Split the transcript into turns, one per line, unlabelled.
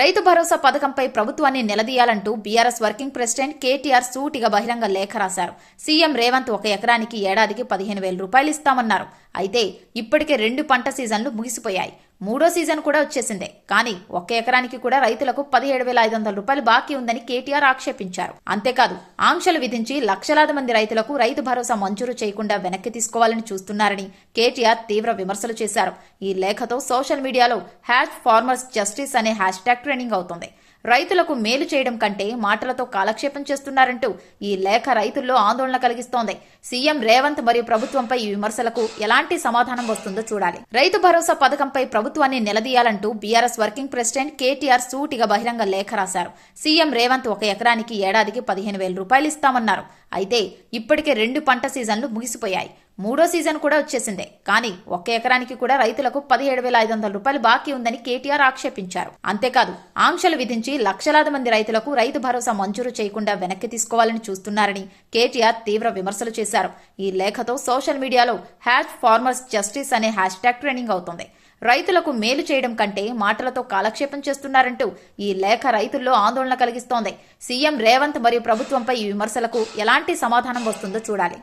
రైతు భరోసా పథకంపై ప్రభుత్వాన్ని నిలదీయాలంటూ BRS working president KTR సూటిగా బహిరంగ లేఖ రాశారు. సీఎం రేవంత్ ఒక ఎకరానికి ఏడాదికి 15,000 రూపాయలు ఇస్తామన్నారు. అయితే ఇప్పటికే 2 పంట సీజన్లు ముగిసిపోయాయి. 3వ సీజన్ కూడా వచ్చేసిందే. కానీ ఒక్క ఎకరానికి కూడా రైతులకు 17,500 రూపాయలు బాకీ ఉందని కేటీఆర్ ఆక్షేపించారు. అంతేకాదు ఆంక్షలు విధించి లక్షలాది మంది రైతులకు రైతు భరోసా మంజూరు చేయకుండా వెనక్కి తీసుకోవాలని చూస్తున్నారని కేటీఆర్ తీవ్ర విమర్శలు చేశారు. ఈ లేఖతో సోషల్ మీడియాలో #ఫార్మర్స్ జస్టిస్ అనే హ్యాష్ట్యాగ్ ట్రెండింగ్ అవుతుంది. రైతులకు మేలు చేయడం కంటే మాటలతో కాలక్షేపం చేస్తున్నారంటూ ఈ లేఖ రైతుల్లో ఆందోళన కలిగిస్తోంది. సీఎం రేవంత్ మరియు ప్రభుత్వంపై ఈ విమర్శలకు ఎలాంటి సమాధానం వస్తుందో చూడాలి. రైతు భరోసా పథకంపై ప్రభుత్వాన్ని నిలదీయాలంటూ బీఆర్ఎస్ వర్కింగ్ ప్రెసిడెంట్ కేటీఆర్ సూటిగా బహిరంగ లేఖ రాశారు. సీఎం రేవంత్ ఒక ఎకరానికి ఏడాదికి 15,000 రూపాయలు ఇస్తామన్నారు. అయితే ఇప్పటికే 2 పంట సీజన్లు ముగిసిపోయాయి. 3వ సీజన్ కూడా వచ్చేసిందే. కానీ ఒక్క ఎకరానికి కూడా రైతులకు 17,500 రూపాయలు బాకీ ఉందని కేటీఆర్ ఆక్షేపించారు. అంతేకాదు ఆంక్షలు విధించి లక్షలాది మంది రైతులకు రైతు భరోసా మంజూరు చేయకుండా వెనక్కి తీసుకోవాలని చూస్తున్నారని కేటీఆర్ తీవ్ర విమర్శలు చేశారు. ఈ లేఖతో సోషల్ మీడియాలో #ఫార్మర్స్ జస్టిస్ అనే హ్యాష్ట్యాగ్ ట్రెండింగ్ అవుతుంది. రైతులకు మేలు చేయడం కంటే మాటలతో కాలక్షేపం చేస్తున్నారంటూ ఈ లేఖ రైతుల్లో ఆందోళన కలిగిస్తోంది. సీఎం రేవంత్ మరియు ప్రభుత్వంపై ఈ విమర్శలకు ఎలాంటి సమాధానం వస్తుందో చూడాలి.